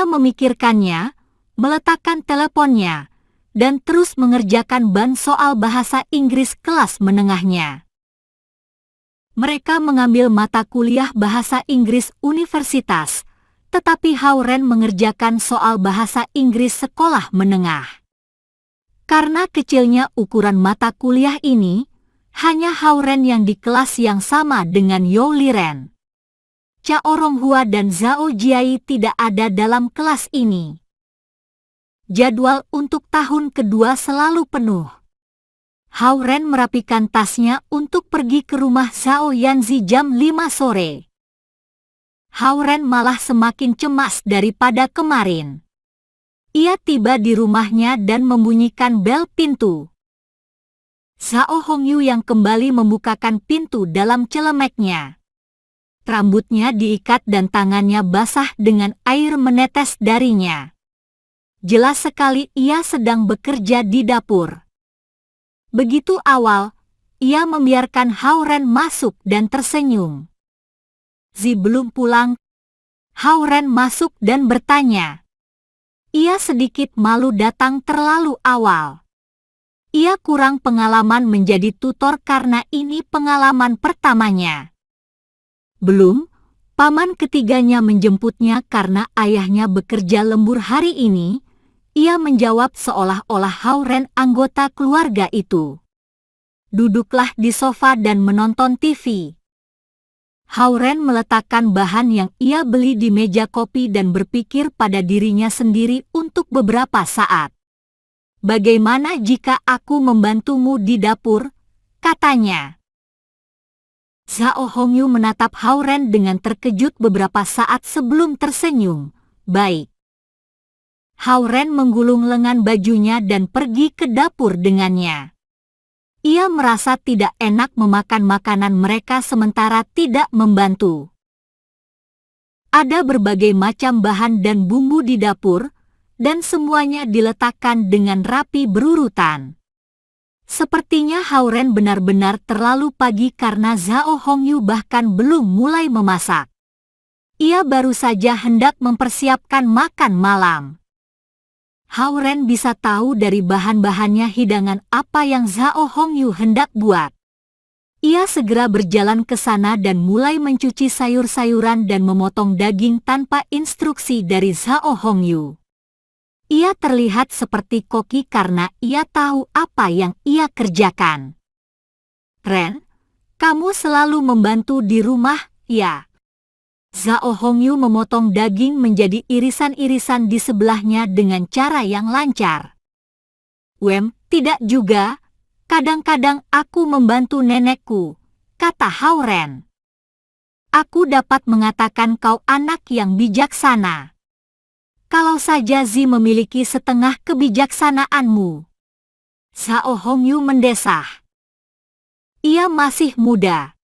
Ia memikirkannya, meletakkan teleponnya, dan terus mengerjakan ban soal bahasa Inggris kelas menengahnya. Mereka mengambil mata kuliah bahasa Inggris universitas, tetapi Hauren mengerjakan soal bahasa Inggris sekolah menengah. Karena kecilnya ukuran mata kuliah ini, hanya Hauren yang di kelas yang sama dengan You Liren. Cha Oronghua dan Zhao Jiai tidak ada dalam kelas ini. Jadwal untuk tahun kedua selalu penuh. Hauren merapikan tasnya untuk pergi ke rumah Zhao Yanzi jam 5 sore. Hauren malah semakin cemas daripada kemarin. Ia tiba di rumahnya dan membunyikan bel pintu. Zhao Hongyu yang kembali membukakan pintu dalam celemeknya. Rambutnya diikat dan tangannya basah dengan air menetes darinya. Jelas sekali ia sedang bekerja di dapur. Begitu awal, ia membiarkan Hauren masuk dan tersenyum. Zi belum pulang. Hauren masuk dan bertanya. Ia sedikit malu datang terlalu awal. Ia kurang pengalaman menjadi tutor karena ini pengalaman pertamanya. Belum, paman ketiganya menjemputnya karena ayahnya bekerja lembur hari ini. Ia menjawab seolah-olah Hauren anggota keluarga itu. Duduklah di sofa dan menonton TV. Hauren meletakkan bahan yang ia beli di meja kopi dan berpikir pada dirinya sendiri untuk beberapa saat. Bagaimana jika aku membantumu di dapur? Katanya. Zhao Hongyu menatap Hauren dengan terkejut beberapa saat sebelum tersenyum. Baik. Hauren menggulung lengan bajunya dan pergi ke dapur dengannya. Ia merasa tidak enak memakan makanan mereka sementara tidak membantu. Ada berbagai macam bahan dan bumbu di dapur, dan semuanya diletakkan dengan rapi berurutan. Sepertinya Hauren benar-benar terlalu pagi karena Zhao Hongyu bahkan belum mulai memasak. Ia baru saja hendak mempersiapkan makan malam. Hauren bisa tahu dari bahan-bahannya hidangan apa yang Zhao Hongyu hendak buat. Ia segera berjalan ke sana dan mulai mencuci sayur-sayuran dan memotong daging tanpa instruksi dari Zhao Hongyu. Ia terlihat seperti koki karena ia tahu apa yang ia kerjakan. Ren, kamu selalu membantu di rumah, ya? Zhao Hongyu memotong daging menjadi irisan-irisan di sebelahnya dengan cara yang lancar. Tidak juga. Kadang-kadang aku membantu nenekku, kata Hauren. Aku dapat mengatakan kau anak yang bijaksana. Kalau saja Zi memiliki setengah kebijaksanaanmu. Zhao Hongyu mendesah. Ia masih muda.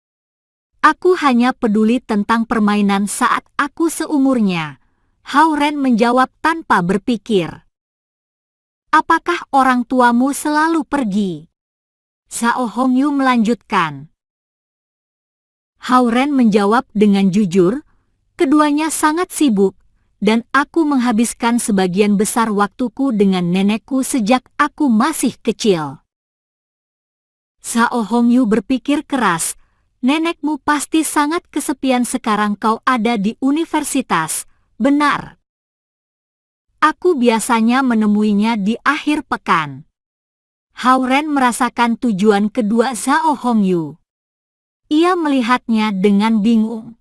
Aku hanya peduli tentang permainan saat aku seumurnya. Hauren menjawab tanpa berpikir. Apakah orang tuamu selalu pergi? Zhao Hongyu melanjutkan. Hauren menjawab dengan jujur, keduanya sangat sibuk, dan aku menghabiskan sebagian besar waktuku dengan nenekku sejak aku masih kecil. Zhao Hongyu berpikir keras, nenekmu pasti sangat kesepian sekarang kau ada di universitas, benar? Aku biasanya menemuinya di akhir pekan. Hauren merasakan tujuan kedua Zhao Hongyu. Ia melihatnya dengan bingung.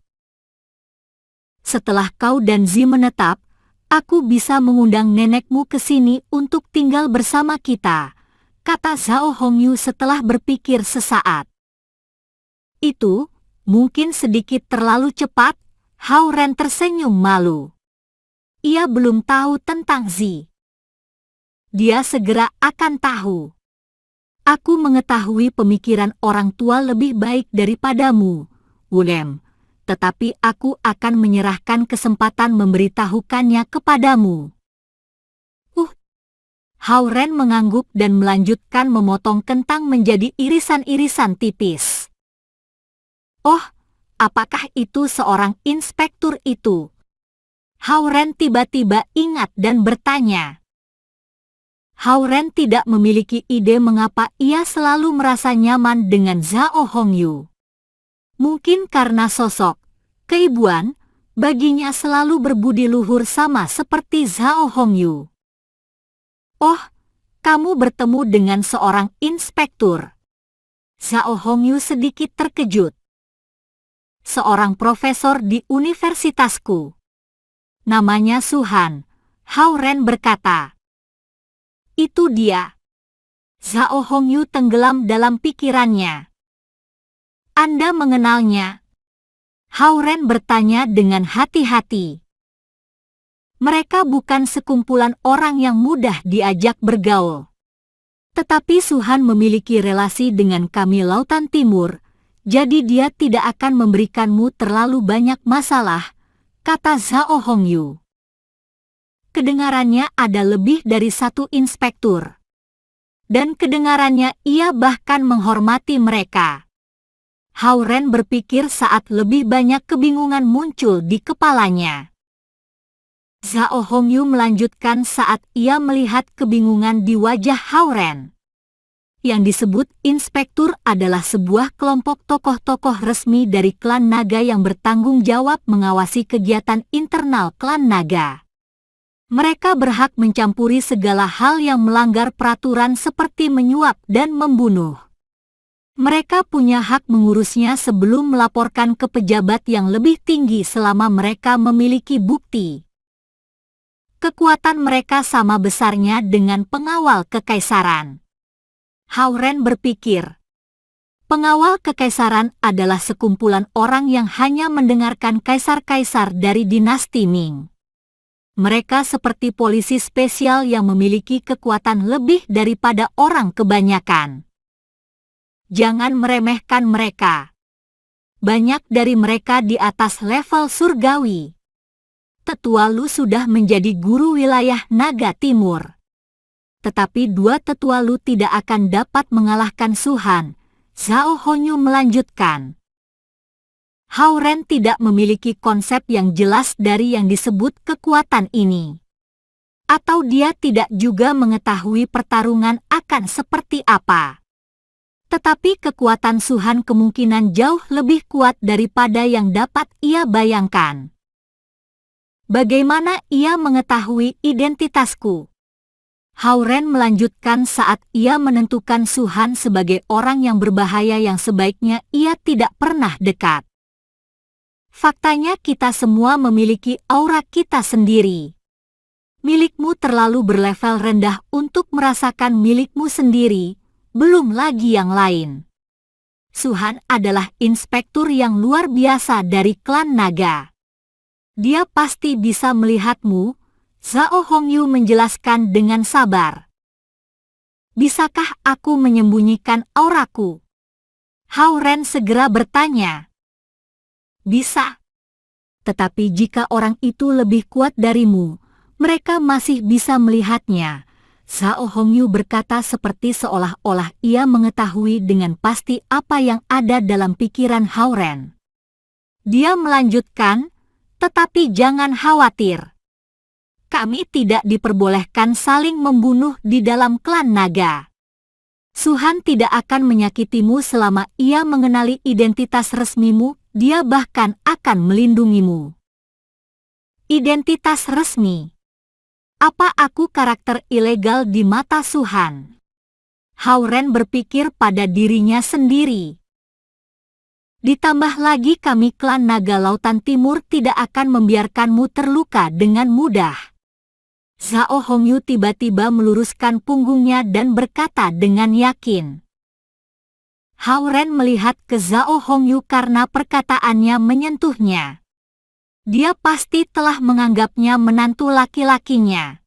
Setelah kau dan Zi menetap, aku bisa mengundang nenekmu ke sini untuk tinggal bersama kita, kata Zhao Hongyu setelah berpikir sesaat. Itu mungkin sedikit terlalu cepat. Hauren tersenyum malu. Ia belum tahu tentang Zi. Dia segera akan tahu. Aku mengetahui pemikiran orang tua lebih baik daripadamu, William. Tetapi aku akan menyerahkan kesempatan memberitahukannya kepadamu. Hauren mengangguk dan melanjutkan memotong kentang menjadi irisan-irisan tipis. Oh, apakah itu seorang inspektur itu? Hao-Ren tiba-tiba ingat dan bertanya. Hao-Ren tidak memiliki ide mengapa ia selalu merasa nyaman dengan Zhao Hongyu. Mungkin karena sosok, keibuan, baginya selalu berbudi luhur sama seperti Zhao Hongyu. Oh, kamu bertemu dengan seorang inspektur. Zhao Hongyu sedikit terkejut. Seorang profesor di universitasku. Namanya Suhan, Hao-Ren berkata. Itu dia. Zhao Hongyu tenggelam dalam pikirannya. Anda mengenalnya? Hao-Ren bertanya dengan hati-hati. Mereka bukan sekumpulan orang yang mudah diajak bergaul. Tetapi Suhan memiliki relasi dengan kami Lautan Timur, jadi dia tidak akan memberikanmu terlalu banyak masalah, kata Zhao Hongyu. Kedengarannya ada lebih dari satu inspektur. Dan kedengarannya ia bahkan menghormati mereka. Hao-Ren berpikir saat lebih banyak kebingungan muncul di kepalanya. Zhao Hongyu melanjutkan saat ia melihat kebingungan di wajah Hao-Ren. Yang disebut inspektur adalah sebuah kelompok tokoh-tokoh resmi dari klan naga yang bertanggung jawab mengawasi kegiatan internal klan naga. Mereka berhak mencampuri segala hal yang melanggar peraturan seperti menyuap dan membunuh. Mereka punya hak mengurusnya sebelum melaporkan ke pejabat yang lebih tinggi selama mereka memiliki bukti. Kekuatan mereka sama besarnya dengan pengawal kekaisaran. Hao-Ren berpikir, pengawal kekaisaran adalah sekumpulan orang yang hanya mendengarkan kaisar-kaisar dari dinasti Ming. Mereka seperti polisi spesial yang memiliki kekuatan lebih daripada orang kebanyakan. Jangan meremehkan mereka. Banyak dari mereka di atas level surgawi. Tetua Lu sudah menjadi guru wilayah Naga Timur. Tetapi dua Tetua Lu tidak akan dapat mengalahkan Suhan, Zhao Hongyu melanjutkan. Hao-Ren tidak memiliki konsep yang jelas dari yang disebut kekuatan ini. Atau dia tidak juga mengetahui pertarungan akan seperti apa. Tetapi kekuatan Suhan kemungkinan jauh lebih kuat daripada yang dapat ia bayangkan. Bagaimana ia mengetahui identitasku? Hao-Ren melanjutkan saat ia menentukan Suhan sebagai orang yang berbahaya yang sebaiknya ia tidak pernah dekat. Faktanya kita semua memiliki aura kita sendiri. Milikmu terlalu berlevel rendah untuk merasakan milikmu sendiri, belum lagi yang lain. Suhan adalah inspektur yang luar biasa dari klan naga. Dia pasti bisa melihatmu, Zhao Hongyu menjelaskan dengan sabar. Bisakah aku menyembunyikan auraku? Hao-Ren segera bertanya. Bisa. Tetapi jika orang itu lebih kuat darimu, mereka masih bisa melihatnya. Zhao Hongyu berkata seperti seolah-olah ia mengetahui dengan pasti apa yang ada dalam pikiran Hao-Ren. Dia melanjutkan, tetapi jangan khawatir. Kami tidak diperbolehkan saling membunuh di dalam klan naga. Suhan tidak akan menyakitimu selama ia mengenali identitas resmimu, dia bahkan akan melindungimu. Identitas resmi. Apa aku karakter ilegal di mata Suhan? Hao-Ren berpikir pada dirinya sendiri. Ditambah lagi kami klan naga Lautan Timur tidak akan membiarkanmu terluka dengan mudah. Zhao Hongyu tiba-tiba meluruskan punggungnya dan berkata dengan yakin. Hao-Ren melihat ke Zhao Hongyu karena perkataannya menyentuhnya. Dia pasti telah menganggapnya menantu laki-lakinya.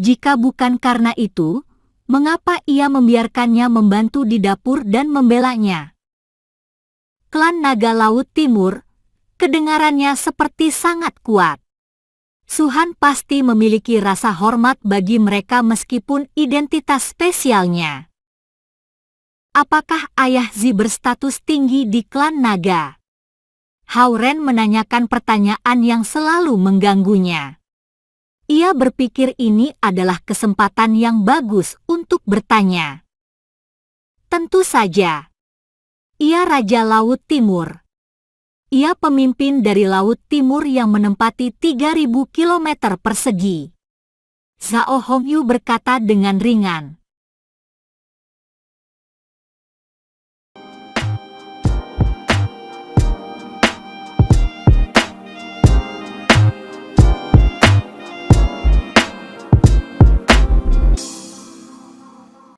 Jika bukan karena itu, mengapa ia membiarkannya membantu di dapur dan membelanya? Klan Naga Laut Timur, kedengarannya seperti sangat kuat. Suhan pasti memiliki rasa hormat bagi mereka meskipun identitas spesialnya. Apakah Ayah Zi berstatus tinggi di klan naga? Hao Ren menanyakan pertanyaan yang selalu mengganggunya. Ia berpikir ini adalah kesempatan yang bagus untuk bertanya. Tentu saja. Ia Raja Laut Timur. Ia pemimpin dari Laut Timur yang menempati 3.000 km persegi. Zhao Hongyu berkata dengan ringan.